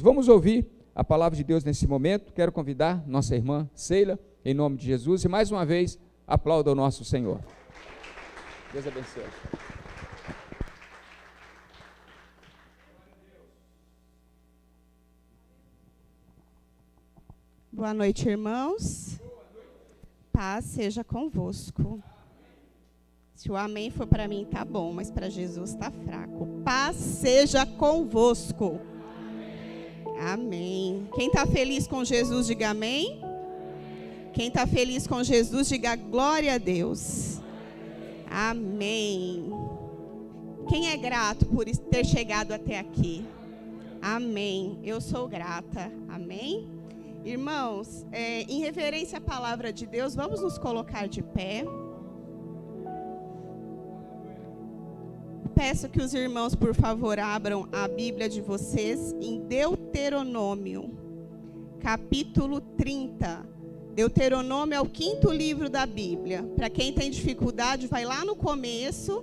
Vamos ouvir a palavra de Deus nesse momento. Quero convidar nossa irmã Sheila, em nome de Jesus, e mais uma vez, aplauda o nosso Senhor. Deus abençoe. Boa noite, irmãos. Paz seja convosco. Se o amém for para mim, tá bom, mas para Jesus tá fraco. Paz seja convosco. Amém. Quem está feliz com Jesus, diga amém. Quem está feliz com Jesus, diga glória a Deus. Amém. Quem é grato por ter chegado até aqui? Amém. Eu sou grata. Amém. Irmãos, em reverência à palavra de Deus, vamos nos colocar de pé. Peço que os irmãos, por favor, abram a Bíblia de vocês em Deuteronômio, capítulo 30. Deuteronômio é o 5º livro da Bíblia. Para quem tem dificuldade, vai lá no começo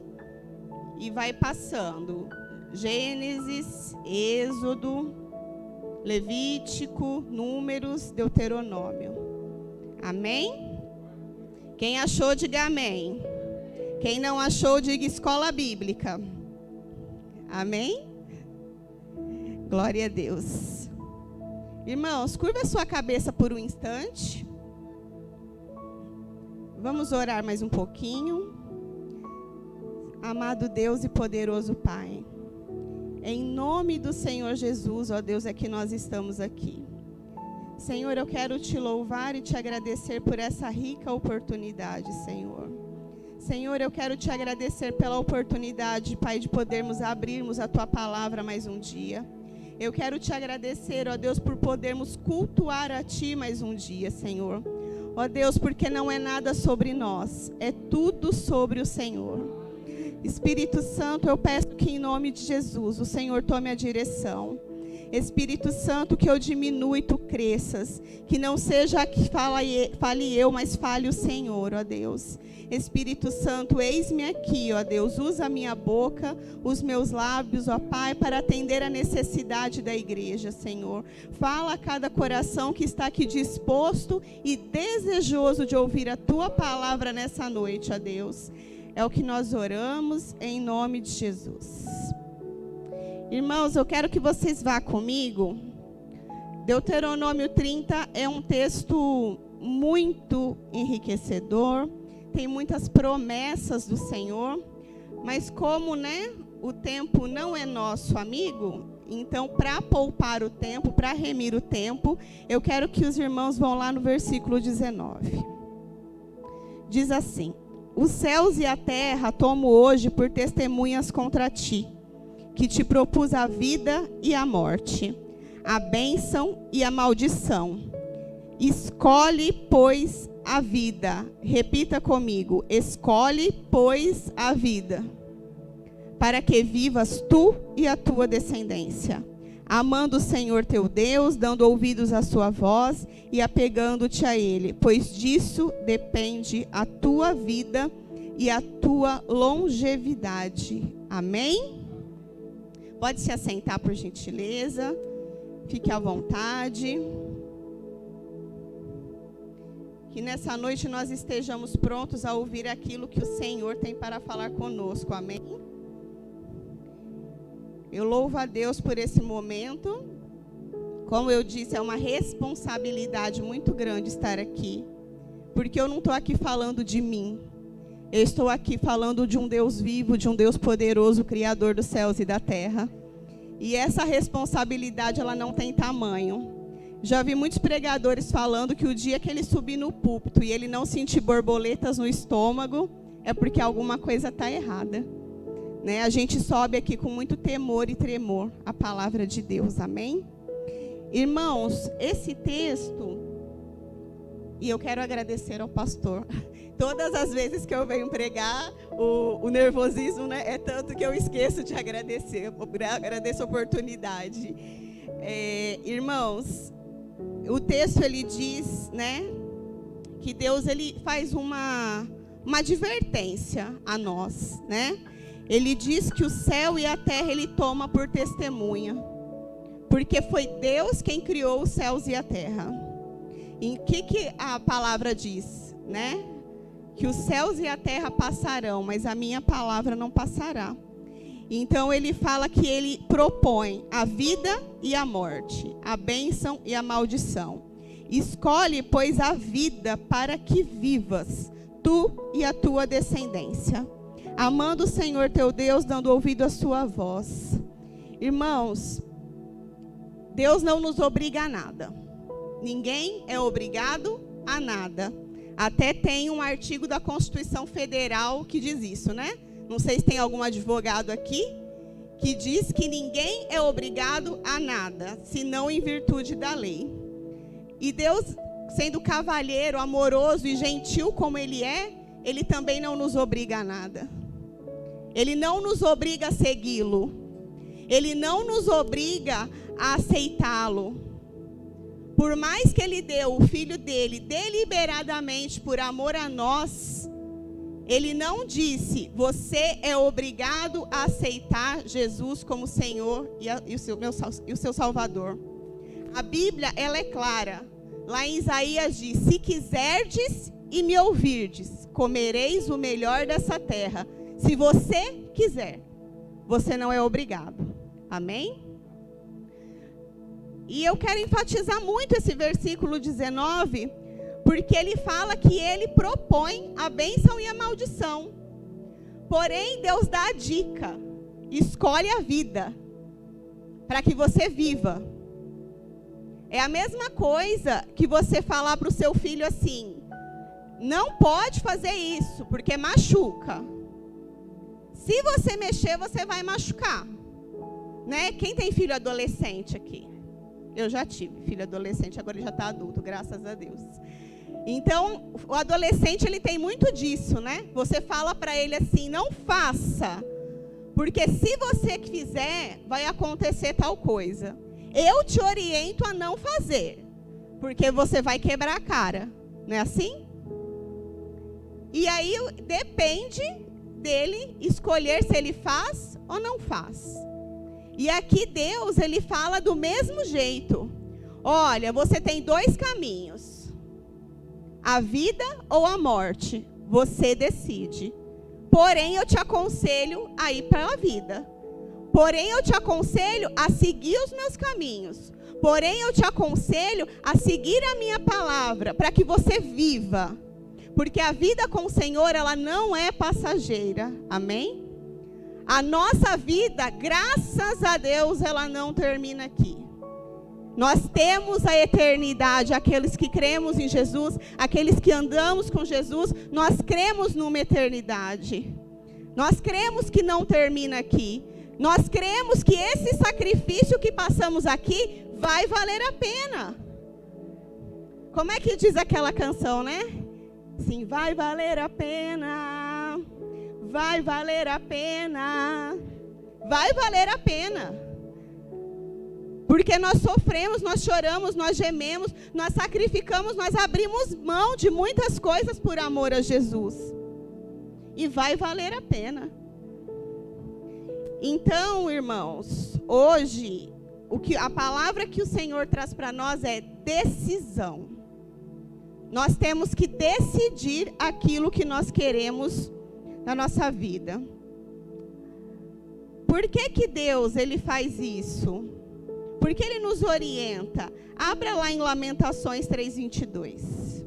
e vai passando. Gênesis, Êxodo, Levítico, Números, Deuteronômio. Amém? Quem achou, diga amém. Quem não achou, diga escola bíblica. Amém? Glória a Deus. Irmãos, curva a sua cabeça por um instante. Vamos orar mais um pouquinho. Amado Deus e poderoso Pai, em nome do Senhor Jesus, ó Deus, é que nós estamos aqui. Senhor, eu quero te louvar e te agradecer por essa rica oportunidade, Senhor. Senhor, eu quero te agradecer pela oportunidade, Pai, de podermos abrirmos a Tua palavra mais um dia. Eu quero te agradecer, ó Deus, por podermos cultuar a Ti mais um dia, Senhor. Ó Deus, porque não é nada sobre nós, é tudo sobre o Senhor. Espírito Santo, eu peço que em nome de Jesus o Senhor tome a direção. Espírito Santo, que eu diminua e tu cresças, que não seja que fale eu, mas fale o Senhor, ó Deus. Espírito Santo, eis-me aqui, ó Deus, usa a minha boca, os meus lábios, ó Pai, para atender a necessidade da igreja, Senhor. Fala a cada coração que está aqui disposto e desejoso de ouvir a tua palavra nessa noite, ó Deus. É o que nós oramos em nome de Jesus. Irmãos, eu quero que vocês vá comigo. Deuteronômio 30 é um texto muito enriquecedor. Tem muitas promessas do Senhor. Mas como, o tempo não é nosso amigo, então, para poupar o tempo, para remir o tempo, eu quero que os irmãos vão lá no versículo 19. Diz assim: os céus e a terra tomo hoje por testemunhas contra ti, que te propus a vida e a morte, a bênção e a maldição. Escolhe, pois, a vida. Repita comigo: escolhe, pois, a vida, para que vivas tu e a tua descendência, amando o Senhor teu Deus, dando ouvidos à sua voz e apegando-te a Ele, pois disso depende a tua vida e a tua longevidade. Amém? Pode se assentar, por gentileza. Fique à vontade. Que nessa noite nós estejamos prontos a ouvir aquilo que o Senhor tem para falar conosco. Amém? Eu louvo a Deus por esse momento. Como eu disse, é uma responsabilidade muito grande estar aqui. Porque eu não estou aqui falando de mim. Eu estou aqui falando de um Deus vivo, de um Deus poderoso, Criador dos céus e da terra. E essa responsabilidade, ela não tem tamanho. Já vi muitos pregadores falando que o dia que ele subir no púlpito e ele não sentir borboletas no estômago, é porque alguma coisa está errada. A gente sobe aqui com muito temor e tremor a palavra de Deus. Amém? Irmãos, esse texto, e eu quero agradecer ao pastor. Todas as vezes que eu venho pregar, o nervosismo, é tanto que eu esqueço de agradecer. Eu agradeço a oportunidade. Irmãos, o texto ele diz, que Deus ele faz uma advertência a nós, Ele diz que o céu e a terra ele toma por testemunha. Porque foi Deus quem criou os céus e a terra. E o que a palavra diz, né? Que os céus e a terra passarão, mas a minha palavra não passará. Então ele fala que ele propõe a vida e a morte, a bênção e a maldição. Escolhe, pois, a vida para que vivas, tu e a tua descendência, amando o Senhor teu Deus, dando ouvido à sua voz. Irmãos, Deus não nos obriga a nada. Ninguém é obrigado a nada. Até tem um artigo da Constituição Federal que diz isso, né? Não sei se tem algum advogado aqui que diz que ninguém é obrigado a nada, senão em virtude da lei. E Deus, sendo cavalheiro, amoroso e gentil como Ele é, Ele também não nos obriga a nada. Ele não nos obriga a segui-lo. Ele não nos obriga a aceitá-lo. Por mais que Ele deu o Filho dele deliberadamente por amor a nós, Ele não disse, você é obrigado a aceitar Jesus como Senhor e o seu Salvador. A Bíblia, ela é clara. Lá em Isaías diz, se quiserdes e me ouvirdes, comereis o melhor dessa terra. Se você quiser, você não é obrigado. Amém? E eu quero enfatizar muito esse versículo 19, porque ele fala que ele propõe a bênção e a maldição. Porém, Deus dá a dica, escolhe a vida, para que você viva. É a mesma coisa que você falar para o seu filho assim, não pode fazer isso, porque machuca. Se você mexer, você vai machucar. Né? Quem tem filho adolescente aqui? Eu já tive filho adolescente, agora ele já está adulto, graças a Deus. Então, o adolescente, ele tem muito disso, né? Você fala para ele assim, não faça, porque se você fizer, vai acontecer tal coisa. Eu te oriento a não fazer, porque você vai quebrar a cara, não é assim? E aí, depende dele escolher se ele faz ou não faz. E aqui Deus, ele fala do mesmo jeito. Olha, você tem dois caminhos. A vida ou a morte. Você decide. Porém, eu te aconselho a ir para a vida. Porém, eu te aconselho a seguir os meus caminhos. Porém, eu te aconselho a seguir a minha palavra, para que você viva. Porque a vida com o Senhor, ela não é passageira. Amém? A nossa vida, graças a Deus, ela não termina aqui. Nós temos a eternidade, aqueles que cremos em Jesus, aqueles que andamos com Jesus, nós cremos numa eternidade. Nós cremos que não termina aqui. Nós cremos que esse sacrifício que passamos aqui vai valer a pena. Como é que diz aquela canção, né? Sim, vai valer a pena. Vai valer a pena. Vai valer a pena. Porque nós sofremos, nós choramos, nós gememos, nós sacrificamos, nós abrimos mão de muitas coisas por amor a Jesus. E vai valer a pena. Então, irmãos, hoje, a palavra que o Senhor traz para nós é decisão. Nós temos que decidir aquilo que nós queremos na nossa vida. Por que Deus ele faz isso? Porque Ele nos orienta. Abra lá em Lamentações 3:22.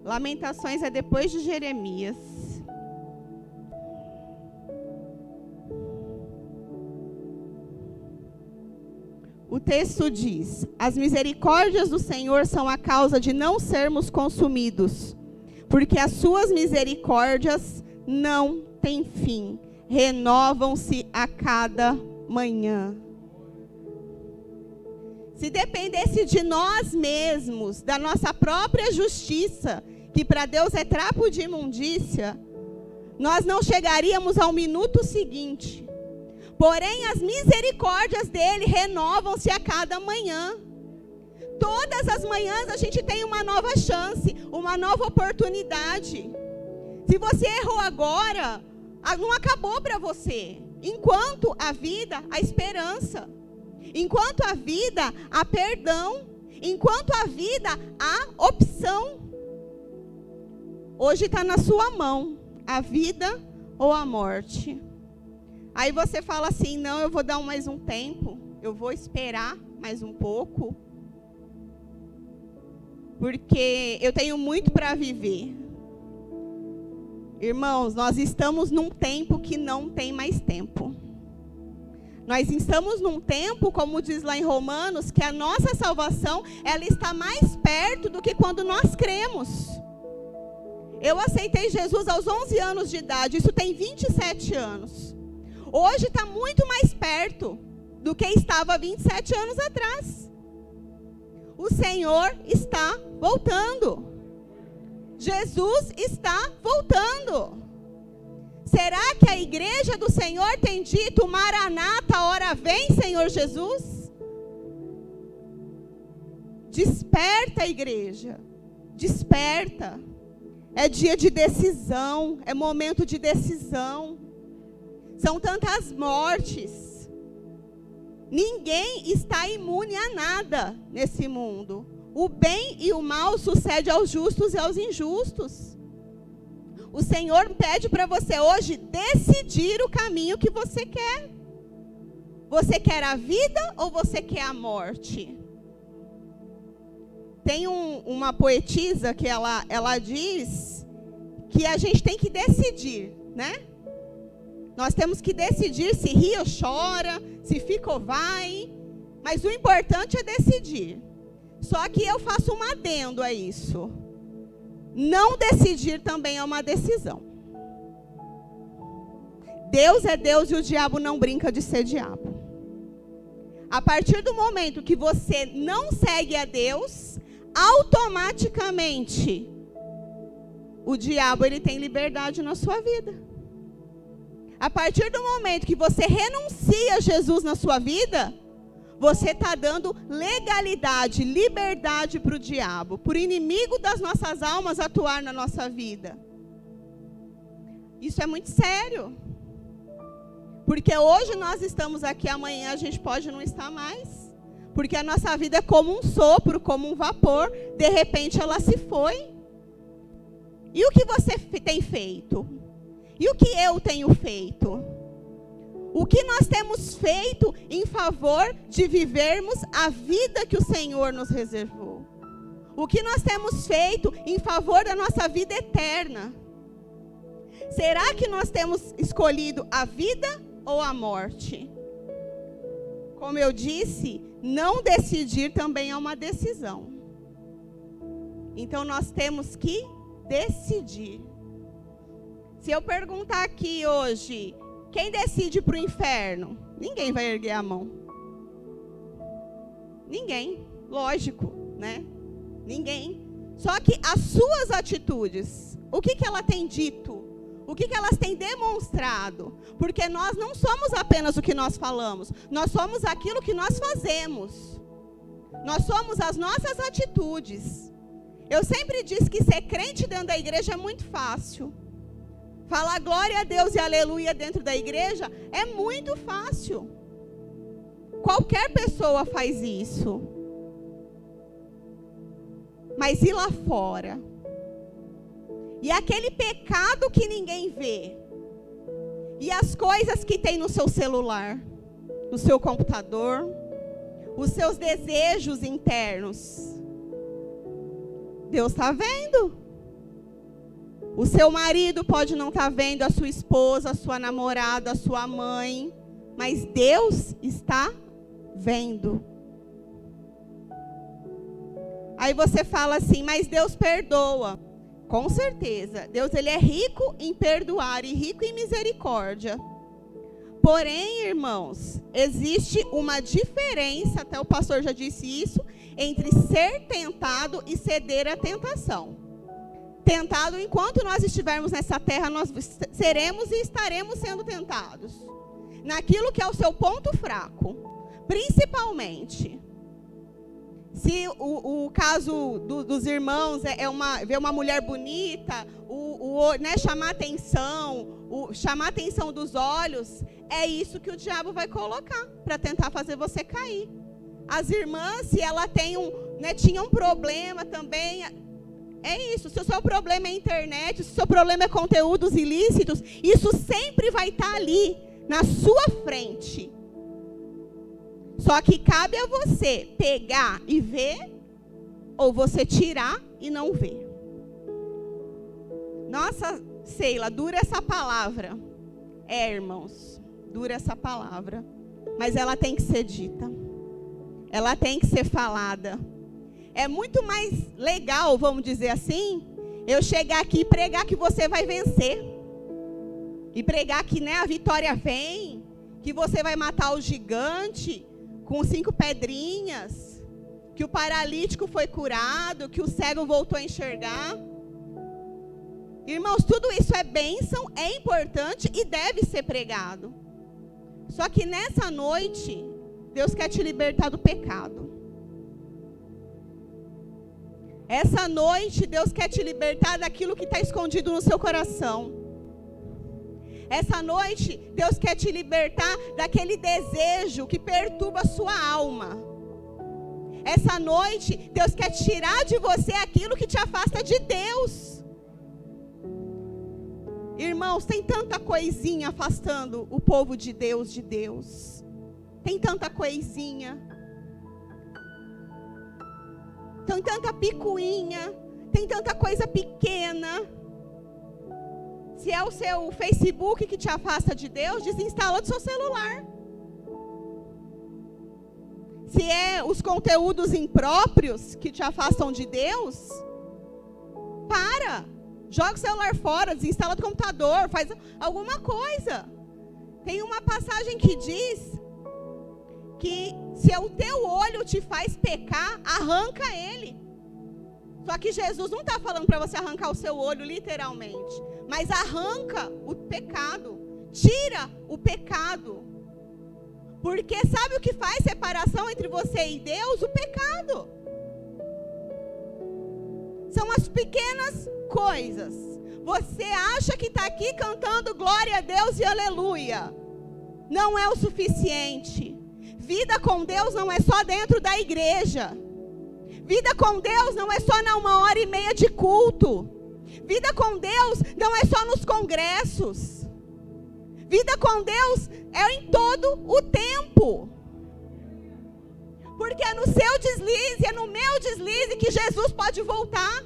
Lamentações é depois de Jeremias. O texto diz: as misericórdias do Senhor são a causa de não sermos consumidos, porque as suas misericórdias não têm fim, renovam-se a cada manhã. Se dependesse de nós mesmos, da nossa própria justiça, que para Deus é trapo de imundícia, nós não chegaríamos ao minuto seguinte. Porém, as misericórdias dele renovam-se a cada manhã. Todas as manhãs a gente tem uma nova chance, uma nova oportunidade. Se você errou agora, não acabou para você. Enquanto a vida, a esperança. Enquanto há vida, há perdão. Enquanto há vida, há opção. Hoje está na sua mão, a vida ou a morte. Aí você fala assim, não, eu vou dar mais um tempo, eu vou esperar mais um pouco, porque eu tenho muito para viver. Irmãos, nós estamos num tempo que não tem mais tempo. Nós estamos num tempo, como diz lá em Romanos, que a nossa salvação, ela está mais perto do que quando nós cremos. Eu aceitei Jesus aos 11 anos de idade, isso tem 27 anos. Hoje está muito mais perto do que estava 27 anos atrás. O Senhor está voltando. Jesus está voltando. Será que a igreja do Senhor tem dito, Maranata, hora vem, Senhor Jesus? Desperta, igreja. Desperta. É dia de decisão, é momento de decisão. São tantas mortes. Ninguém está imune a nada nesse mundo. O bem e o mal sucedem aos justos e aos injustos. O Senhor pede para você hoje decidir o caminho que você quer. Você quer a vida ou você quer a morte? Tem uma poetisa que ela diz que a gente tem que decidir, né? Nós temos que decidir se ri ou chora, se fica ou vai. Mas o importante é decidir. Só que eu faço um adendo a isso. Não decidir também é uma decisão. Deus é Deus e o diabo não brinca de ser diabo. A partir do momento que você não segue a Deus, automaticamente o diabo ele tem liberdade na sua vida. A partir do momento que você renuncia a Jesus na sua vida, você está dando legalidade, liberdade para o diabo, para o inimigo das nossas almas atuar na nossa vida. Isso é muito sério. Porque hoje nós estamos aqui, amanhã a gente pode não estar mais. Porque a nossa vida é como um sopro, como um vapor. De repente ela se foi. E o que você tem feito? E o que eu tenho feito? O que nós temos feito em favor de vivermos a vida que o Senhor nos reservou? O que nós temos feito em favor da nossa vida eterna? Será que nós temos escolhido a vida ou a morte? Como eu disse, não decidir também é uma decisão. Então nós temos que decidir. Se eu perguntar aqui hoje, quem decide para o inferno? Ninguém vai erguer a mão. Ninguém, lógico, né? Ninguém. Só que as suas atitudes, o que ela tem dito? O que elas têm demonstrado? Porque nós não somos apenas o que nós falamos. Nós somos aquilo que nós fazemos. Nós somos as nossas atitudes. Eu sempre disse que ser crente dentro da igreja é muito fácil. Falar glória a Deus e aleluia dentro da igreja é muito fácil. Qualquer pessoa faz isso. Mas e lá fora? E aquele pecado que ninguém vê? E as coisas que tem no seu celular, no seu computador, os seus desejos internos? Deus está vendo. O seu marido pode não estar vendo, a sua esposa, a sua namorada, a sua mãe, mas Deus está vendo. Aí você fala assim, mas Deus perdoa. Com certeza, Deus ele é rico em perdoar e rico em misericórdia. Porém, irmãos, existe uma diferença, até o pastor já disse isso, entre ser tentado e ceder à tentação. Tentado, enquanto nós estivermos nessa terra, nós seremos e estaremos sendo tentados. Naquilo que é o seu ponto fraco. Principalmente, Se o caso dos irmãos ver uma mulher bonita, né, chamar a atenção dos olhos, é isso que o diabo vai colocar para tentar fazer você cair. As irmãs, se ela tinha um problema também, é isso. Se o seu problema é internet, se o seu problema é conteúdos ilícitos, isso sempre vai estar ali, na sua frente. Só que cabe a você pegar e ver, ou você tirar e não ver. Nossa, Seila, dura essa palavra. Irmãos, dura essa palavra. Mas ela tem que ser dita. Ela tem que ser falada. É muito mais legal, vamos dizer assim, eu chegar aqui e pregar que você vai vencer. E pregar que, né, a vitória vem, que você vai matar o gigante com 5 pedrinhas, que o paralítico foi curado, que o cego voltou a enxergar. Irmãos, tudo isso é bênção, é importante e deve ser pregado. Só que nessa noite, Deus quer te libertar do pecado. Essa noite, Deus quer te libertar daquilo que está escondido no seu coração. Essa noite, Deus quer te libertar daquele desejo que perturba a sua alma. Essa noite, Deus quer tirar de você aquilo que te afasta de Deus. Irmãos, tem tanta coisinha afastando o povo de Deus. Tem tanta coisinha. Tem tanta picuinha. Tem tanta coisa pequena. Se é o seu Facebook que te afasta de Deus, desinstala do seu celular. Se é os conteúdos impróprios que te afastam de Deus, para. Joga o celular fora, desinstala do computador, faz alguma coisa. Tem uma passagem que diz que se o teu olho te faz pecar, arranca ele. Só que Jesus não está falando para você arrancar o seu olho literalmente, mas arranca o pecado, tira o pecado. Porque sabe o que faz separação entre você e Deus? O pecado. São as pequenas coisas. Você acha que está aqui cantando glória a Deus e aleluia. Não é o suficiente. Vida com Deus não é só dentro da igreja. Vida com Deus não é só na 1h30 de culto. Vida com Deus não é só nos congressos. Vida com Deus é em todo o tempo. Porque é no seu deslize, é no meu deslize que Jesus pode voltar.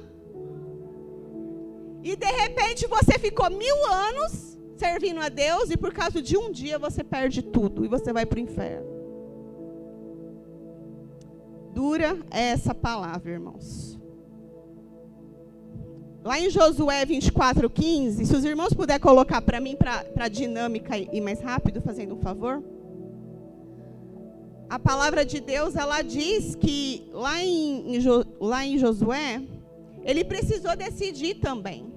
E de repente você ficou 1000 anos servindo a Deus e por causa de um dia você perde tudo e você vai para o inferno. Dura essa palavra, irmãos. Lá em Josué 24:15, se os irmãos puderem colocar para mim, para a dinâmica ir mais rápido, fazendo um favor. A palavra de Deus, ela diz que lá em Josué, ele precisou decidir também.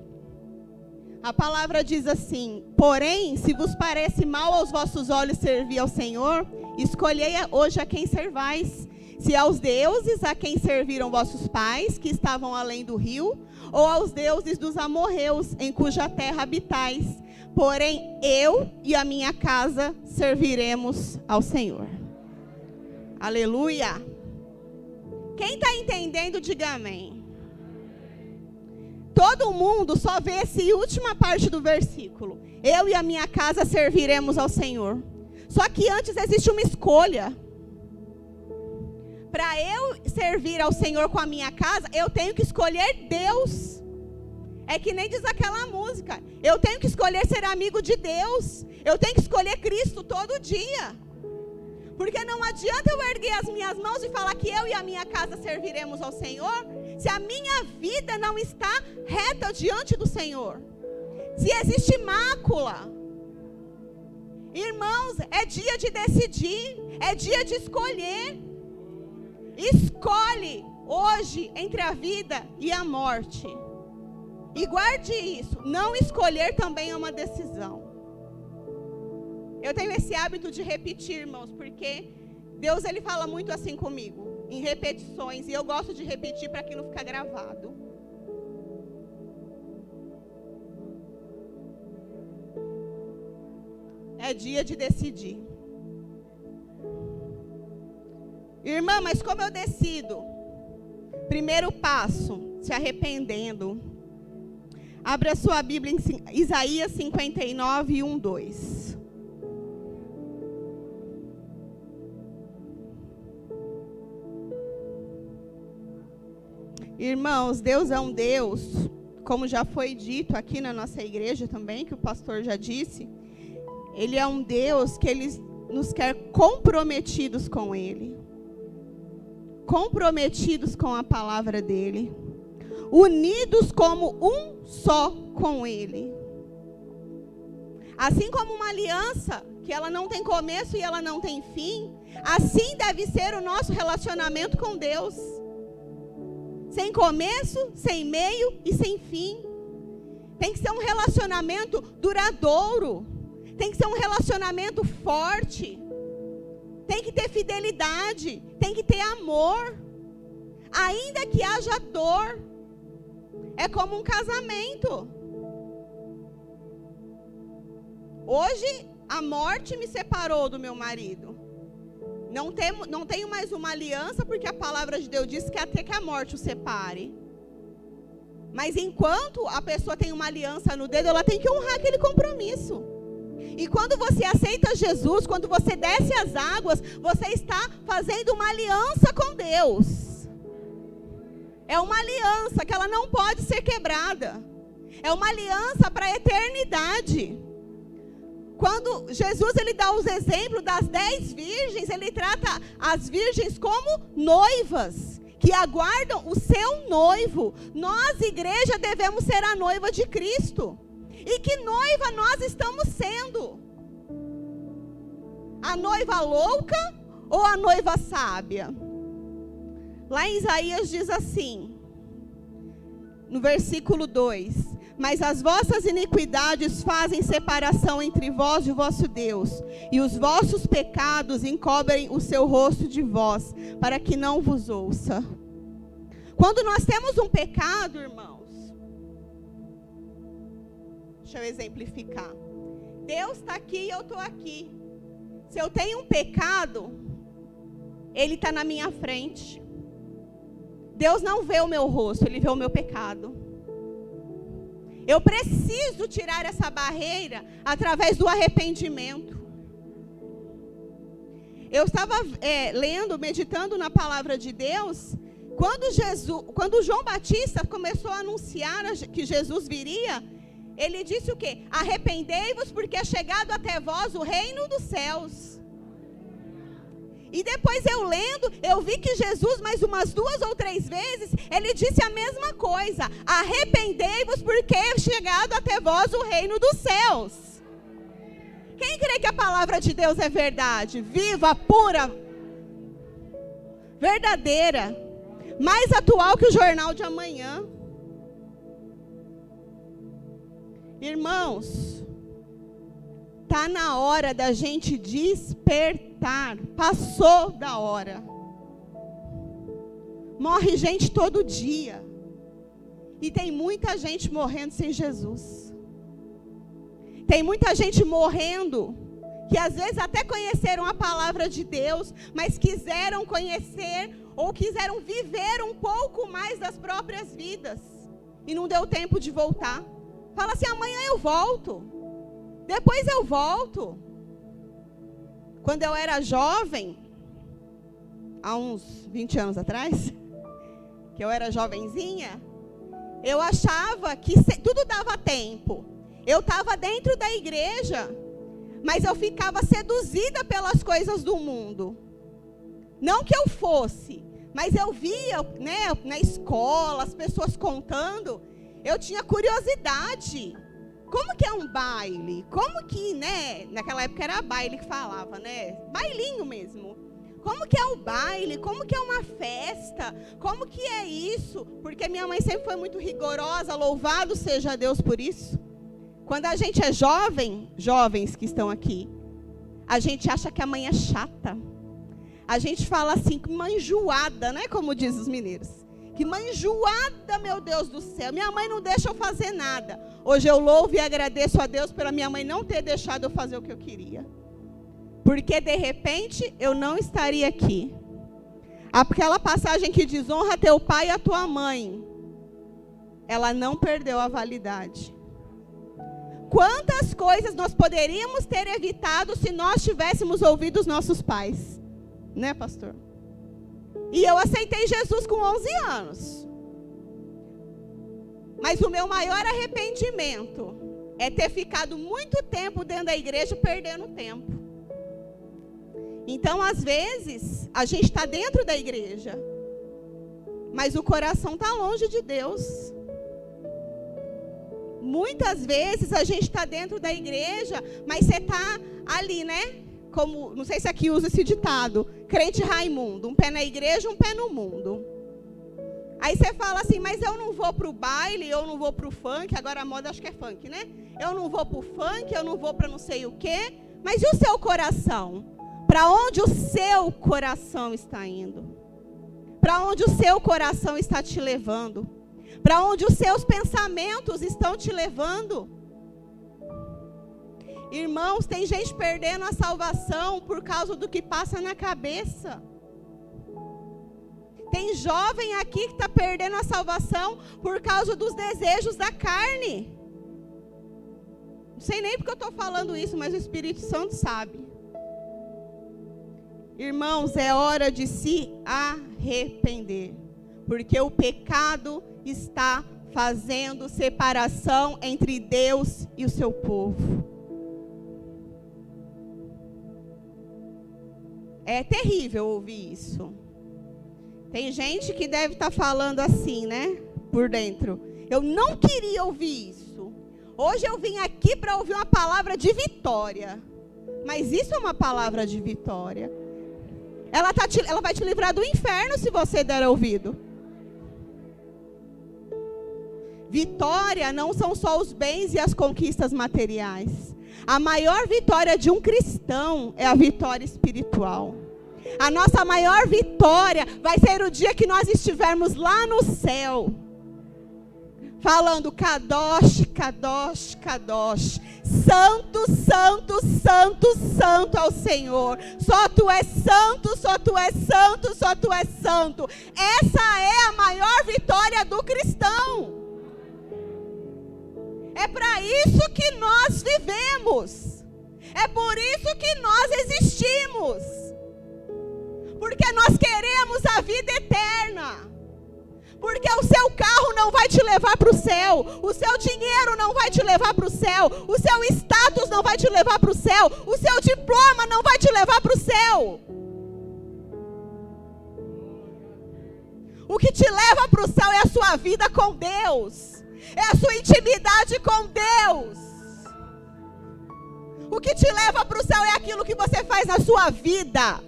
A palavra diz assim: porém, se vos parece mal aos vossos olhos servir ao Senhor, escolhei hoje a quem servais. Se aos deuses a quem serviram vossos pais, que estavam além do rio, ou aos deuses dos amorreus, em cuja terra habitais. Porém, eu e a minha casa serviremos ao Senhor. Aleluia! Quem está entendendo, diga amém. Todo mundo só vê essa última parte do versículo. Eu e a minha casa serviremos ao Senhor. Só que antes existe uma escolha. Para eu servir ao Senhor com a minha casa, eu tenho que escolher Deus. É que nem diz aquela música. Eu tenho que escolher ser amigo de Deus. Eu tenho que escolher Cristo todo dia. Porque não adianta eu erguer as minhas mãos e falar que eu e a minha casa serviremos ao Senhor, se a minha vida não está reta diante do Senhor. Se existe mácula. Irmãos, é dia de decidir. É dia de escolher. Escolhe hoje entre a vida e a morte. E guarde isso. Não escolher também é uma decisão. Eu tenho esse hábito de repetir, irmãos, porque Deus, ele fala muito assim comigo. em repetições. E eu gosto de repetir para que não fique gravado. É dia de decidir. Irmã, mas como eu decido? Primeiro passo, se arrependendo. Abra sua Bíblia em Isaías 59, 1, 2. Irmãos, Deus é um Deus, como já foi dito aqui na nossa igreja também, que o pastor já disse, Ele é um Deus que Ele nos quer comprometidos com Ele. Comprometidos com a palavra dEle. Unidos como um só com Ele. Assim como uma aliança, que ela não tem começo e ela não tem fim, assim deve ser o nosso relacionamento com Deus. Sem começo, sem meio e sem fim. Tem que ser um relacionamento duradouro. Tem que ser um relacionamento forte. Tem que ter fidelidade. Tem que ter amor. Ainda que haja dor. É como um casamento. Hoje, a morte me separou do meu marido. Não tenho mais uma aliança, porque a palavra de Deus diz que até que a morte o separe. Mas enquanto a pessoa tem uma aliança no dedo, ela tem que honrar aquele compromisso. E quando você aceita Jesus, quando você desce as águas, você está fazendo uma aliança com Deus. É uma aliança que ela não pode ser quebrada. É uma aliança para a eternidade. Quando Jesus ele dá os exemplos das 10 virgens, ele trata as virgens como noivas, que aguardam o seu noivo. Nós, igreja, devemos ser a noiva de Cristo. E que noiva nós estamos sendo? A noiva louca ou a noiva sábia? Lá em Isaías diz assim, no versículo 2: mas as vossas iniquidades fazem separação entre vós e o vosso Deus, e os vossos pecados encobrem o seu rosto de vós, para que não vos ouça. Quando nós temos um pecado, irmãos, deixa eu exemplificar. Deus está aqui e eu estou aqui. Se eu tenho um pecado, Ele está na minha frente. Deus não vê o meu rosto, Ele vê o meu pecado. Eu preciso tirar essa barreira através do arrependimento. Eu estava lendo, meditando na palavra de Deus, quando João Batista começou a anunciar que Jesus viria, ele disse o quê? Arrependei-vos, porque é chegado até vós o reino dos céus. E depois eu lendo, eu vi que Jesus, mais umas 2 ou 3 vezes, ele disse a mesma coisa. Arrependei-vos, porque é chegado até vós o reino dos céus. Quem crê que a palavra de Deus é verdade? Viva, pura, verdadeira, mais atual que o jornal de amanhã. Irmãos, está na hora da gente despertar. Passou da hora. Morre gente todo dia. E tem muita gente morrendo sem Jesus. Tem muita gente morrendo que às vezes até conheceram a palavra de Deus, mas quiseram conhecer ou quiseram viver um pouco mais das próprias vidas. E não deu tempo de voltar. Fala assim, amanhã eu volto. Depois eu volto. Quando eu era jovem, há uns 20 anos atrás, que eu era jovenzinha, eu achava que tudo dava tempo. Eu estava dentro da igreja, mas eu ficava seduzida pelas coisas do mundo. Não que eu fosse, mas eu via, né, na escola, as pessoas contando, eu tinha curiosidade. Como que é um baile? Como que, né? Naquela época era baile que falava, né? Bailinho mesmo. Como que é o baile? Como que é uma festa? Como que é isso? Porque minha mãe sempre foi muito rigorosa, louvado seja Deus por isso. Quando a gente é jovem, jovens que estão aqui, a gente acha que a mãe é chata. A gente fala assim, que uma enjoada, né? Como diz os mineiros. Que uma enjoada, meu Deus do céu. Minha mãe não deixa eu fazer nada. Hoje eu louvo e agradeço a Deus pela minha mãe não ter deixado eu fazer o que eu queria. Porque de repente eu não estaria aqui. Aquela passagem que diz, honra teu pai e a tua mãe. Ela não perdeu a validade. Quantas coisas nós poderíamos ter evitado se nós tivéssemos ouvido os nossos pais? Né, pastor? E eu aceitei Jesus com 11 anos. Mas o meu maior arrependimento é ter ficado muito tempo dentro da igreja perdendo tempo. Então, às vezes, a gente está dentro da igreja, mas o coração está longe de Deus. Muitas vezes a gente está dentro da igreja, mas você está ali, né? Como, não sei se aqui usa esse ditado, crente Raimundo, um pé na igreja, um pé no mundo. Aí você fala assim, mas eu não vou para o baile, eu não vou para o funk, agora a moda acho que é funk, né? Eu não vou para o funk, eu não vou para não sei o quê. Mas e o seu coração? Para onde o seu coração está indo? Para onde o seu coração está te levando? Para onde os seus pensamentos estão te levando? Irmãos, tem gente perdendo a salvação por causa do que passa na cabeça. Tem jovem aqui que está perdendo a salvação por causa dos desejos da carne. Não sei nem porque eu estou falando isso, mas o Espírito Santo sabe. Irmãos, é hora de se arrepender. Porque o pecado está fazendo separação entre Deus e o seu povo. É terrível ouvir isso. Tem gente que deve estar falando assim, né? Por dentro. Eu não queria ouvir isso. Hoje eu vim aqui para ouvir uma palavra de vitória. Mas isso é uma palavra de vitória. Ela vai te livrar do inferno se você der ouvido. Vitória não são só os bens e as conquistas materiais. A maior vitória de um cristão é a vitória espiritual. A nossa maior vitória vai ser o dia que nós estivermos lá no céu, falando Kadosh, Kadosh, Kadosh. Santo, santo, santo, santo ao Senhor. Só tu és santo, só tu és santo, só tu és santo. Essa é a maior vitória do cristão. É para isso que nós vivemos. É por isso que nós existimos. Porque nós queremos a vida eterna. Porque o seu carro não vai te levar para o céu. O seu dinheiro não vai te levar para o céu. O seu status não vai te levar para o céu. O seu diploma não vai te levar para o céu. O que te leva para o céu é a sua vida com Deus. É a sua intimidade com Deus. O que te leva para o céu é aquilo que você faz na sua vida.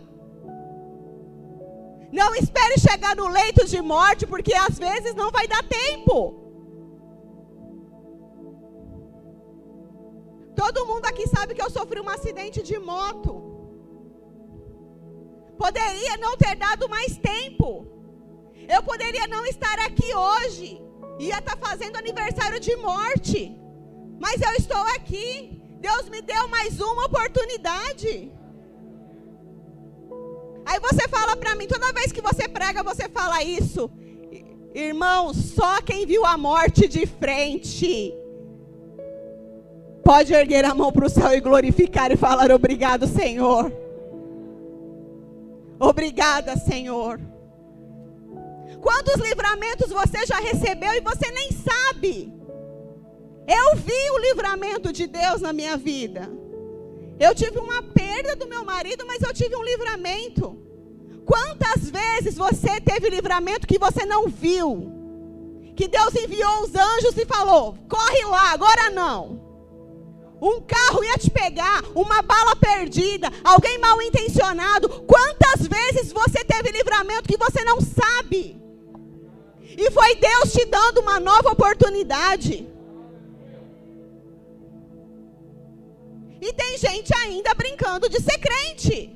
Não espere chegar no leito de morte, porque às vezes não vai dar tempo. Todo mundo aqui sabe que eu sofri um acidente de moto. Poderia não ter dado mais tempo. Eu poderia não estar aqui hoje. Ia estar fazendo aniversário de morte. Mas eu estou aqui. Deus me deu mais uma oportunidade. Aí você fala para mim, toda vez que você prega, você fala isso. Irmão, só quem viu a morte de frente pode erguer a mão para o céu e glorificar e falar obrigado, Senhor. Obrigada, Senhor. Quantos livramentos você já recebeu e você nem sabe? Eu vi o livramento de Deus na minha vida. Eu tive uma perda do meu marido, mas eu tive um livramento. Quantas vezes você teve livramento que você não viu? Que Deus enviou os anjos e falou, corre lá, agora não. Um carro ia te pegar, uma bala perdida, alguém mal intencionado. Quantas vezes você teve livramento que você não sabe? E foi Deus te dando uma nova oportunidade. E tem gente ainda brincando de ser crente.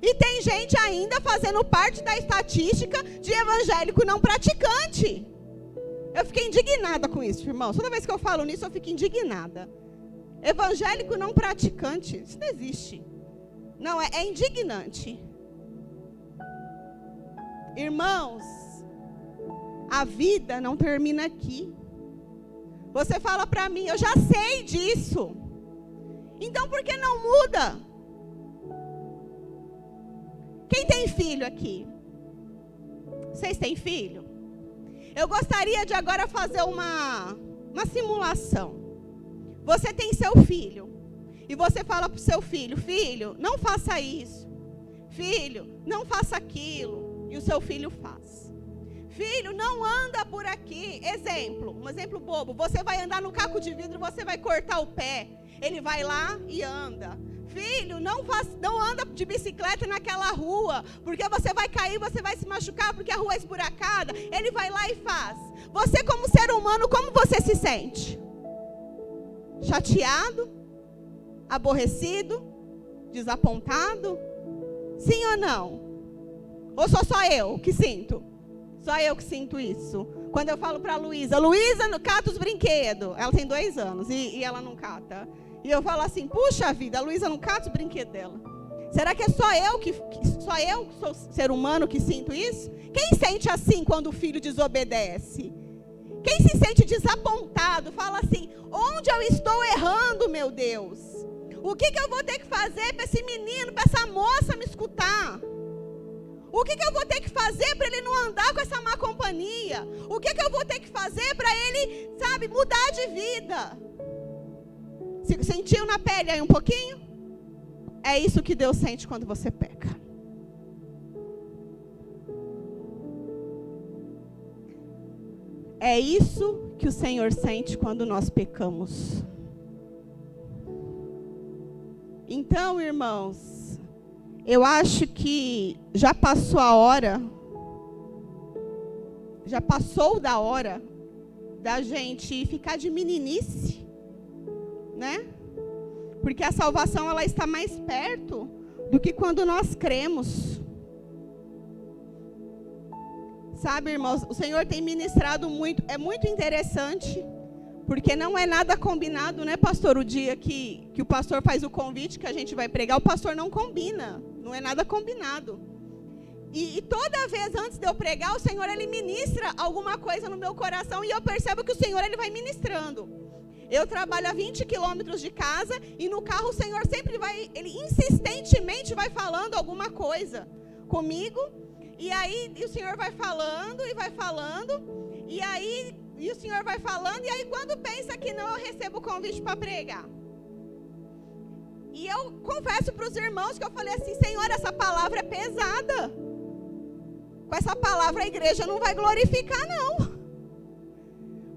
E tem gente ainda fazendo parte da estatística de evangélico não praticante. Eu fiquei indignada com isso, irmão. Toda vez que eu falo nisso, eu fico indignada. Evangélico não praticante, isso não existe. Não, é indignante. Irmãos, a vida não termina aqui. Você fala para mim, eu já sei disso. Então por que não muda? Quem tem filho aqui? Vocês têm filho? Eu gostaria de agora fazer uma simulação. Você tem seu filho. E você fala para o seu filho, filho, não faça isso. Filho, não faça aquilo. E o seu filho faz. Filho, não anda por aqui. Exemplo, um exemplo bobo. Você vai andar no caco de vidro, você vai cortar o pé. Ele vai lá e anda. Filho, não anda de bicicleta naquela rua, porque você vai cair, você vai se machucar, porque a rua é esburacada. Ele vai lá e faz. Você como ser humano, como você se sente? Chateado? Aborrecido? Desapontado? Sim ou não? Ou sou só eu que sinto? Só eu que sinto isso. Quando eu falo para a Luísa, Luísa, cata os brinquedos. Ela tem 2 anos e ela não cata. E eu falo assim, puxa vida, a Luísa não cata os brinquedos dela. Será que é só eu que sou ser humano que sinto isso? Quem sente assim quando o filho desobedece? Quem se sente desapontado, fala assim, onde eu estou errando, meu Deus? O que eu vou ter que fazer para esse menino, para essa moça me escutar? O que eu vou ter que fazer para ele não andar com essa má companhia? O que eu vou ter que fazer para ele, sabe, mudar de vida? Sentiu na pele aí um pouquinho? É isso que Deus sente quando você peca. É isso que o Senhor sente quando nós pecamos. Então, irmãos, eu acho que já passou a hora, já passou da hora da gente ficar de meninice, né? Porque a salvação ela está mais perto do que quando nós cremos. Sabe, irmãos, o Senhor tem ministrado muito, é muito interessante, porque não é nada combinado, né, pastor? O dia que o pastor faz o convite que a gente vai pregar, o pastor não combina, não é nada combinado. E toda vez antes de eu pregar, o Senhor, Ele ministra alguma coisa no meu coração, e eu percebo que o Senhor, Ele vai ministrando. Eu trabalho a 20 quilômetros de casa, e no carro o Senhor sempre Ele insistentemente vai falando alguma coisa comigo, e aí o Senhor vai falando, e o Senhor vai falando, e aí quando pensa que não, eu recebo o convite para pregar. E eu confesso para os irmãos que eu falei assim, Senhor, essa palavra é pesada. Com essa palavra a igreja não vai glorificar, não.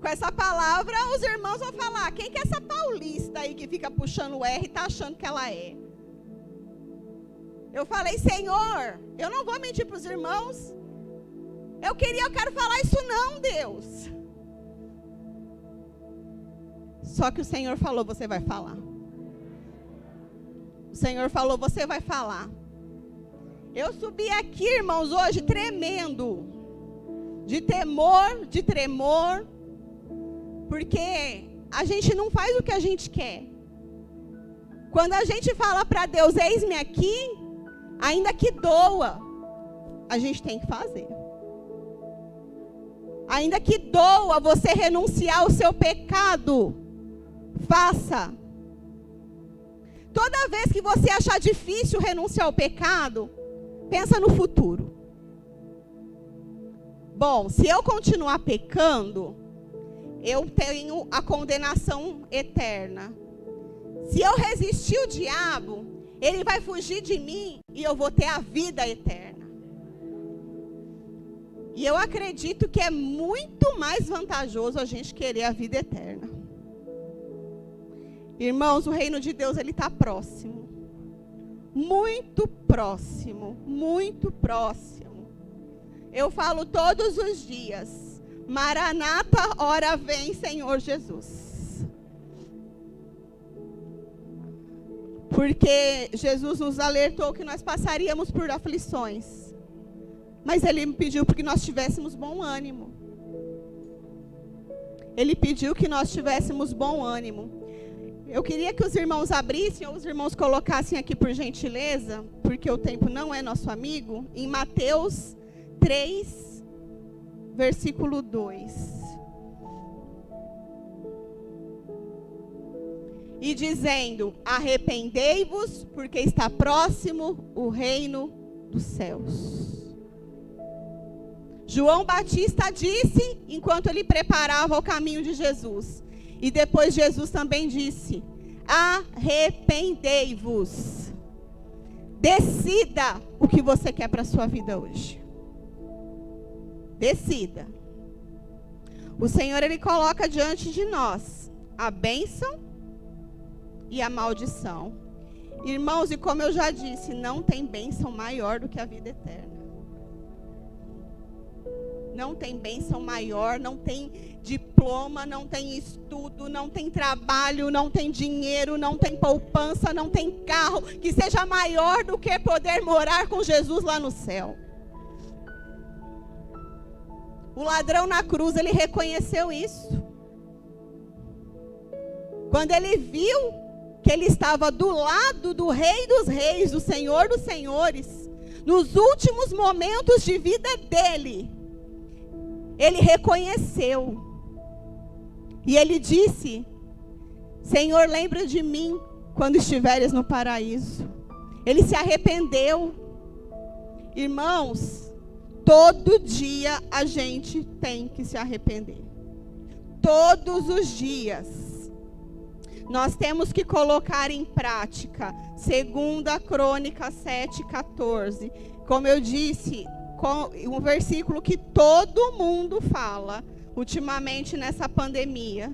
Com essa palavra os irmãos vão falar, quem que é essa paulista aí que fica puxando o R e está achando que ela é? Eu falei, Senhor, eu não vou mentir para os irmãos. Eu quero falar isso não, Deus. Só que o Senhor falou, você vai falar. O Senhor falou, você vai falar. Eu subi aqui, irmãos, hoje tremendo. De temor, de tremor. Porque a gente não faz o que a gente quer. Quando a gente fala para Deus, eis-me aqui, ainda que doa, a gente tem que fazer. Ainda que doa você renunciar ao seu pecado, faça. Toda vez que você achar difícil renunciar ao pecado, pensa no futuro. Bom, se eu continuar pecando, eu tenho a condenação eterna. Se eu resistir o diabo, ele vai fugir de mim e eu vou ter a vida eterna. E eu acredito que é muito mais vantajoso a gente querer a vida eterna. Irmãos, o reino de Deus, ele está próximo. Muito próximo, muito próximo. Eu falo todos os dias, Maranata, ora vem, Senhor Jesus. Porque Jesus nos alertou que nós passaríamos por aflições. Mas Ele pediu para que nós tivéssemos bom ânimo. Ele pediu que nós tivéssemos bom ânimo. Eu queria que os irmãos abrissem, ou os irmãos colocassem aqui por gentileza, porque o tempo não é nosso amigo, em Mateus 3, versículo 2. E dizendo: arrependei-vos, porque está próximo o reino dos céus. João Batista disse, enquanto ele preparava o caminho de Jesus. E depois Jesus também disse: arrependei-vos. Decida o que você quer para a sua vida hoje. Decida. O Senhor, Ele coloca diante de nós a bênção e a maldição. Irmãos, e como eu já disse, não tem bênção maior do que a vida eterna. Não tem bênção maior, não tem diploma, não tem estudo, não tem trabalho, não tem dinheiro, não tem poupança, não tem carro que seja maior do que poder morar com Jesus lá no céu. O ladrão na cruz, ele reconheceu isso. Quando ele viu que ele estava do lado do Rei dos Reis, do Senhor dos Senhores, nos últimos momentos de vida dele, ele reconheceu. E ele disse: Senhor, lembra de mim quando estiveres no paraíso. Ele se arrependeu. Irmãos, todo dia a gente tem que se arrepender. Todos os dias. Nós temos que colocar em prática 2 Crônicas 7:14. Como eu disse, um versículo que todo mundo fala ultimamente nessa pandemia.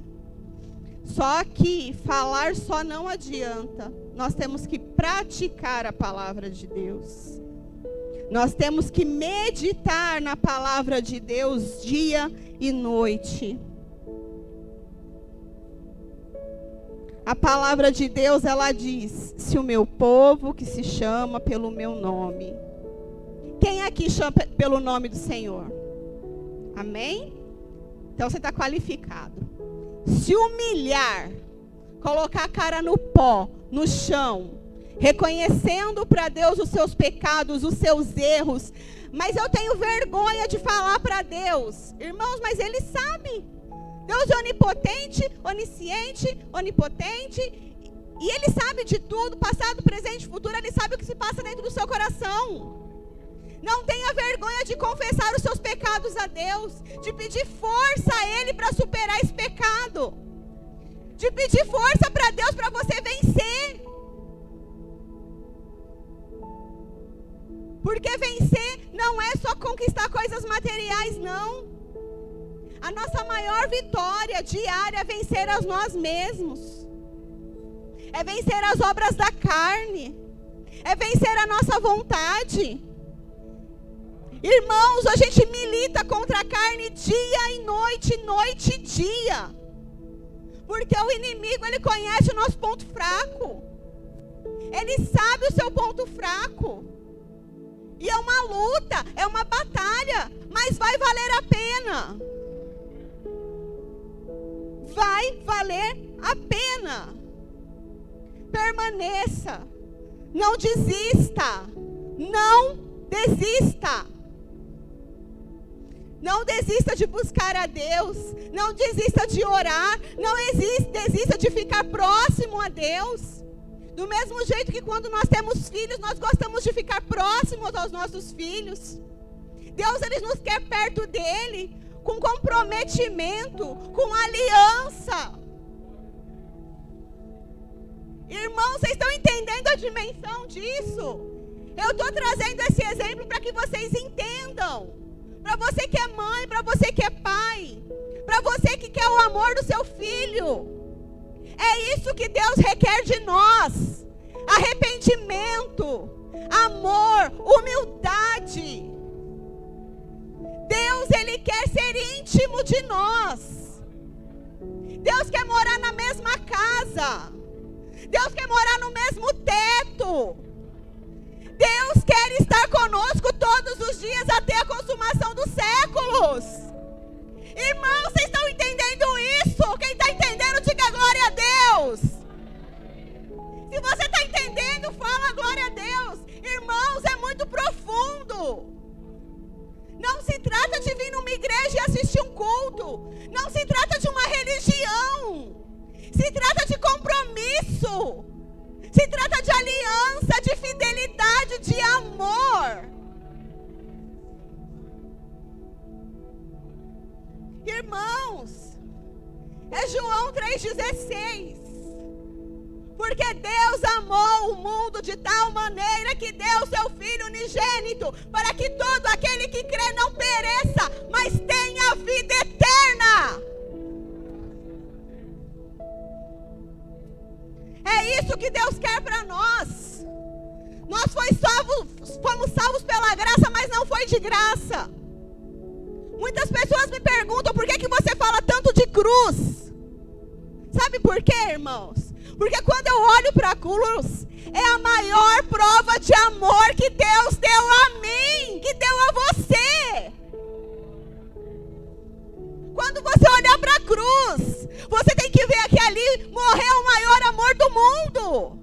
Só que falar só não adianta. Nós temos que praticar a palavra de Deus. Nós temos que meditar na palavra de Deus dia e noite. A palavra de Deus, ela diz: se o meu povo que se chama pelo meu nome. Quem aqui chama pelo nome do Senhor? Amém? Então você está qualificado. Se humilhar, colocar a cara no pó, no chão, reconhecendo para Deus os seus pecados, os seus erros. Mas eu tenho vergonha de falar para Deus. Irmãos, mas Ele sabe. Deus é onipotente, onisciente, onipotente. E Ele sabe de tudo, passado, presente, futuro. Ele sabe o que se passa dentro do seu coração. Não tenha vergonha de confessar os seus pecados a Deus, de pedir força a Ele para superar esse pecado, de pedir força para Deus para você vencer. Porque vencer não é só conquistar coisas materiais, não. A nossa maior vitória diária é vencer a nós mesmos, é vencer as obras da carne, é vencer a nossa vontade. Irmãos, a gente milita contra a carne dia e noite, noite e dia. Porque o inimigo, ele conhece o nosso ponto fraco. Ele sabe o seu ponto fraco. E é uma luta, é uma batalha, mas vai valer a pena. Vai valer a pena. Permaneça. Não desista. Não desista. Não desista de buscar a Deus. Não desista de orar. Não desista de ficar próximo a Deus. Do mesmo jeito que quando nós temos filhos, nós gostamos de ficar próximos aos nossos filhos. Deus, Ele nos quer perto dEle, com comprometimento, com aliança. Irmãos, vocês estão entendendo a dimensão disso? Eu estou trazendo esse exemplo para que vocês entendam. Para você que é mãe, para você que é pai, para você que quer o amor do seu filho. É isso que Deus requer de nós. Arrependimento, amor, humildade. Deus, Ele quer ser íntimo de nós. Deus quer morar na mesma casa. Deus quer morar no mesmo teto. Deus quer estar conosco todos os dias até a consumação dos séculos. Irmãos, vocês estão entendendo isso? Quem está entendendo, diga glória a Deus. Se você está entendendo, fala glória a Deus. Irmãos, é muito profundo. Não se trata de vir numa igreja e assistir um culto. Não se trata de uma religião. Se trata de compromisso. Se trata de aliança, de fidelidade, de amor. Irmãos, é João 3,16. Porque Deus amou o mundo de tal maneira que deu seu Filho unigênito, para que todo aquele que crê não pereça, mas tenha vida eterna. É isso que Deus quer para nós. Nós fomos salvos pela graça, mas não foi de graça. Muitas pessoas me perguntam por que você fala tanto de cruz. Sabe por quê, irmãos? Porque quando eu olho para a cruz, é a maior prova de amor que Deus deu a mim, que deu a você. Quando você olhar para a cruz, você tem que ver que ali morreu o maior amor do mundo.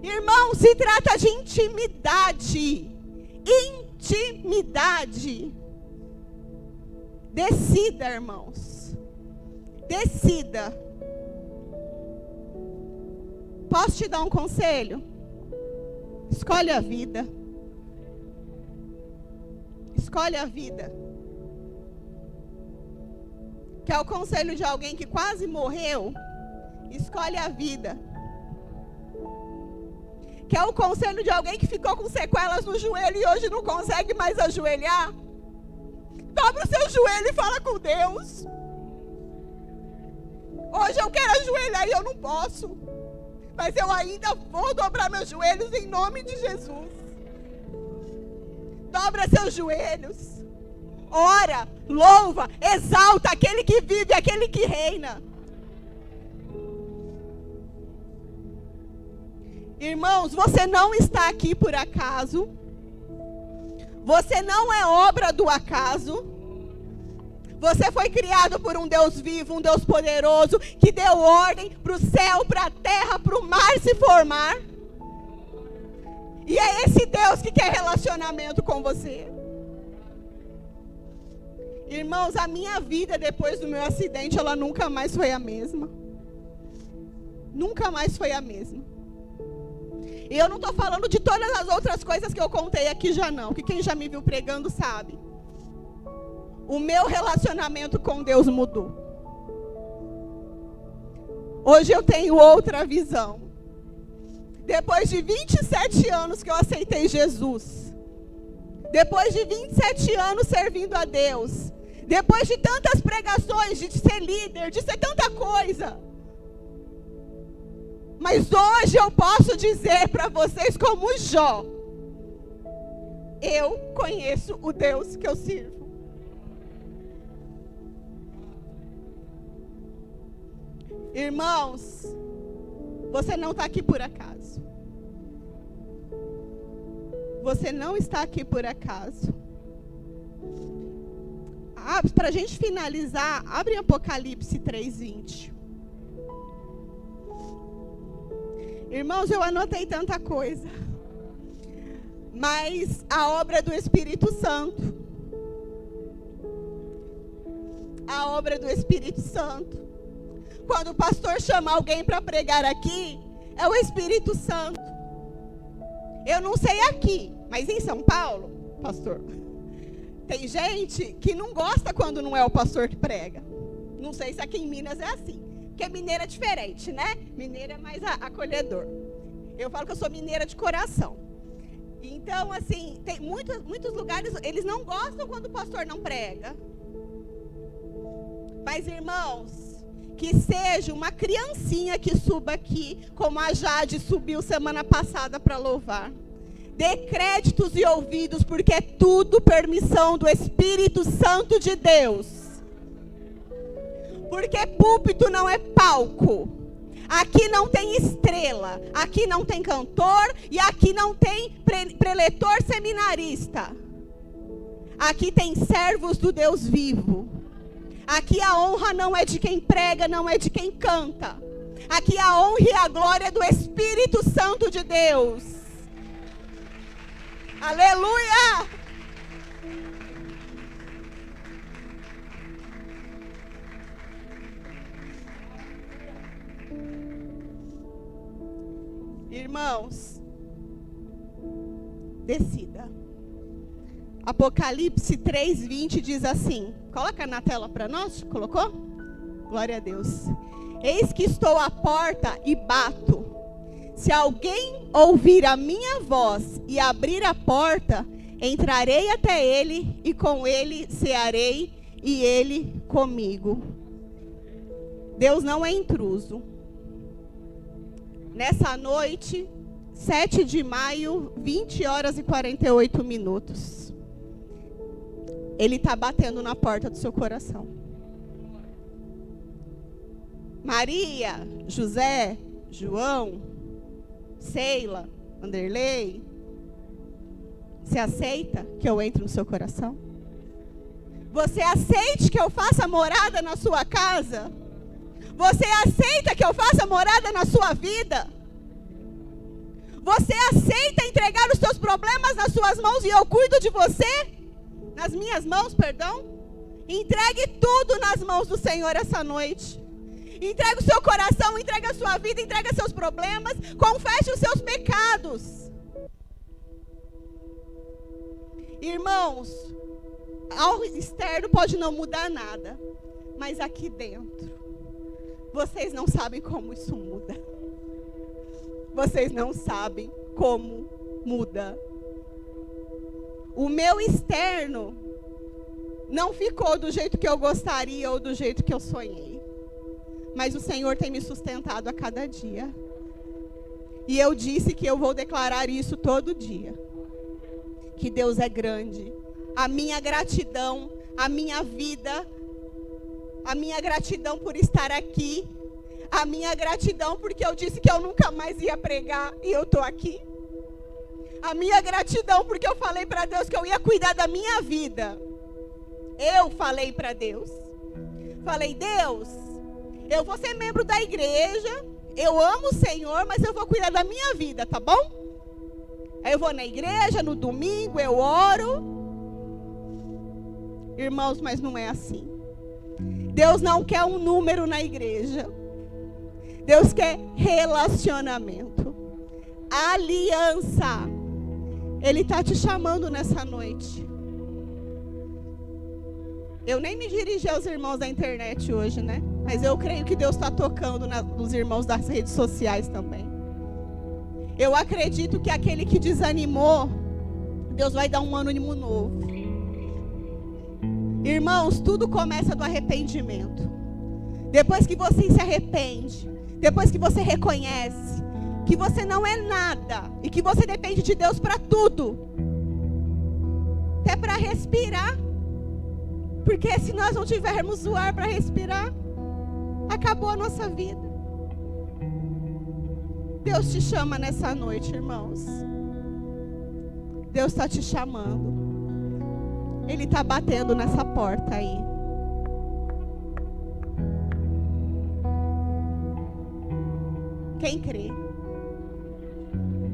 Irmão, se trata de intimidade. Intimidade. Decida, irmãos. Decida. Posso te dar um conselho? Escolhe a vida. Escolhe a vida. Quer o conselho de alguém que quase morreu? Escolhe a vida. Quer o conselho de alguém que ficou com sequelas no joelho e hoje não consegue mais ajoelhar? Dobra o seu joelho e fala com Deus. Hoje eu quero ajoelhar e eu não posso. Mas eu ainda vou dobrar meus joelhos em nome de Jesus. Dobra seus joelhos. Ora, louva, exalta aquele que vive, aquele que reina. Irmãos, você não está aqui por acaso. Você não é obra do acaso. Você foi criado por um Deus vivo, um Deus poderoso, que deu ordem para o céu, para a terra, para o mar se formar. E é esse Deus que quer relacionamento com você. Irmãos, a minha vida depois do meu acidente, ela nunca mais foi a mesma. Nunca mais foi a mesma. E eu não estou falando de todas as outras coisas que eu contei aqui já não, que quem já me viu pregando sabe. O meu relacionamento com Deus mudou. Hoje eu tenho outra visão. Depois de 27 anos que eu aceitei Jesus, depois de 27 anos servindo a Deus, depois de tantas pregações, de ser líder, de ser tanta coisa, mas hoje eu posso dizer para vocês como Jó, eu conheço o Deus que eu sirvo. Irmãos, você não está aqui por acaso. Você não está aqui por acaso. Para a gente finalizar, abre Apocalipse 3:20. Irmãos, eu anotei tanta coisa. Mas a obra do Espírito Santo. A obra do Espírito Santo. Quando o pastor chama alguém para pregar aqui, é o Espírito Santo. Eu não sei aqui, mas em São Paulo, pastor, tem gente que não gosta quando não é o pastor que prega. Não sei se aqui em Minas é assim. Porque mineira é diferente, né? Mineira é mais acolhedor. Eu falo que eu sou mineira de coração. Então, assim, tem muitos lugares, eles não gostam quando o pastor não prega. Mas, irmãos, que seja uma criancinha que suba aqui, como a Jade subiu semana passada para louvar. Dê créditos e ouvidos, porque é tudo permissão do Espírito Santo de Deus. Porque púlpito não é palco. Aqui não tem estrela, aqui não tem cantor e aqui não tem preletor seminarista. Aqui tem servos do Deus vivo. Aqui a honra não é de quem prega, não é de quem canta. Aqui a honra e a glória é do Espírito Santo de Deus. Aleluia! Irmãos, decida. Apocalipse 3:20 diz assim. Coloca na tela para nós, colocou? Glória a Deus. Eis que estou à porta e bato. Se alguém ouvir a minha voz e abrir a porta, entrarei até ele e com ele cearei e ele comigo. Deus não é intruso. Nessa noite, 7 de maio, 20 horas e 48 minutos. Ele está batendo na porta do seu coração. Maria, José, João, Seila, Anderlei, você aceita que eu entre no seu coração? Você aceita que eu faça morada na sua casa? Você aceita que eu faça morada na sua vida? Você aceita entregar os seus problemas nas suas mãos e eu cuido de você? Nas minhas mãos, perdão? Entregue tudo nas mãos do Senhor essa noite. Entregue o seu coração, entregue a sua vida, entregue seus problemas, confesse os seus pecados. Irmãos, ao externo pode não mudar nada, mas aqui dentro, vocês não sabem como isso muda. Vocês não sabem como muda. O meu externo não ficou do jeito que eu gostaria ou do jeito que eu sonhei. Mas o Senhor tem me sustentado a cada dia. E eu disse que eu vou declarar isso todo dia. Que Deus é grande. A minha gratidão, a minha vida, a minha gratidão por estar aqui, a minha gratidão porque eu disse que eu nunca mais ia pregar e eu estou aqui. A minha gratidão porque eu falei para Deus que eu ia cuidar da minha vida. Eu falei para Deus. Falei, Deus, eu vou ser membro da igreja, eu amo o Senhor, mas eu vou cuidar da minha vida, tá bom? Aí eu vou na igreja, no domingo, eu oro. Irmãos, mas não é assim. Deus não quer um número na igreja. Deus quer relacionamento. Aliança. Ele está te chamando nessa noite. Eu nem me dirigi aos irmãos da internet hoje, né? Mas eu creio que Deus está tocando nos irmãos das redes sociais também. Eu acredito que aquele que desanimou, Deus vai dar um ânimo novo. Irmãos, tudo começa do arrependimento. Depois que você se arrepende, depois que você reconhece que você não é nada e que você depende de Deus para tudo, até para respirar. Porque se nós não tivermos o ar para respirar, acabou a nossa vida. Deus te chama nessa noite, irmãos. Deus está te chamando. Ele está batendo nessa porta aí. Quem crê?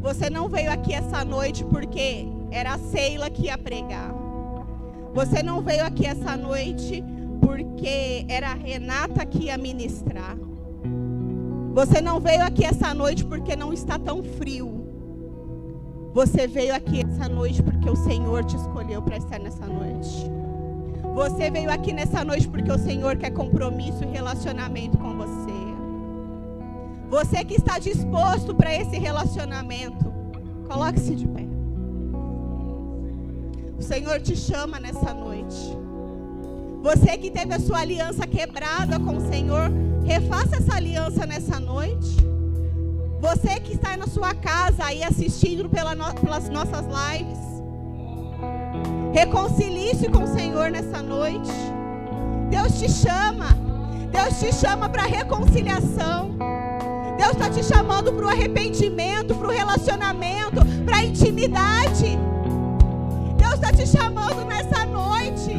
Você não veio aqui essa noite porque era a Seila que ia pregar. Você não veio aqui essa noite porque era a Renata que ia ministrar. Você não veio aqui essa noite porque não está tão frio. Você veio aqui essa noite porque o Senhor te escolheu para estar nessa noite. Você veio aqui nessa noite porque o Senhor quer compromisso e relacionamento com você. Você que está disposto para esse relacionamento, coloque-se de pé. O Senhor te chama nessa noite. Você que teve a sua aliança quebrada com o Senhor, refaça essa aliança nessa noite. Você que está na sua casa aí assistindo pelas nossas lives, reconcilie-se com o Senhor nessa noite. Deus te chama para reconciliação. Deus está te chamando para o arrependimento, para o relacionamento, para a intimidade. Deus está te chamando nessa noite.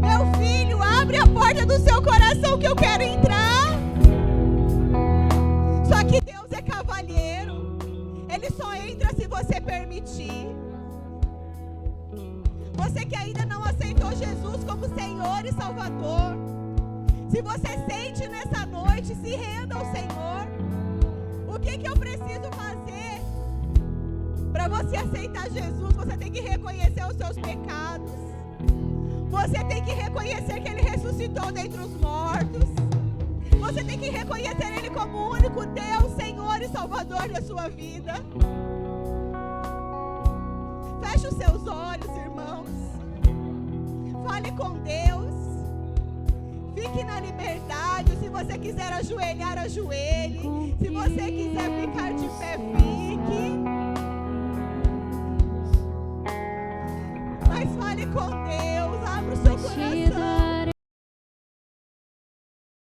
Meu filho, abre a porta do seu coração que eu quero entrar. Só que Deus é cavalheiro. Ele só entra se você permitir. Você que ainda não aceitou Jesus como Senhor e Salvador, se você sente nessa noite, se renda ao Senhor. O que eu preciso fazer para você aceitar Jesus? Você tem que reconhecer os seus pecados. Você tem que reconhecer que Ele ressuscitou dentre os mortos. Você tem que reconhecer Ele como o único Deus, Senhor e Salvador da sua vida. Feche os seus olhos, irmãos. Fale com Deus. Fique na liberdade. Se você quiser ajoelhar, ajoelhe. Se você quiser ficar de pé, fique. Mas fale com Deus.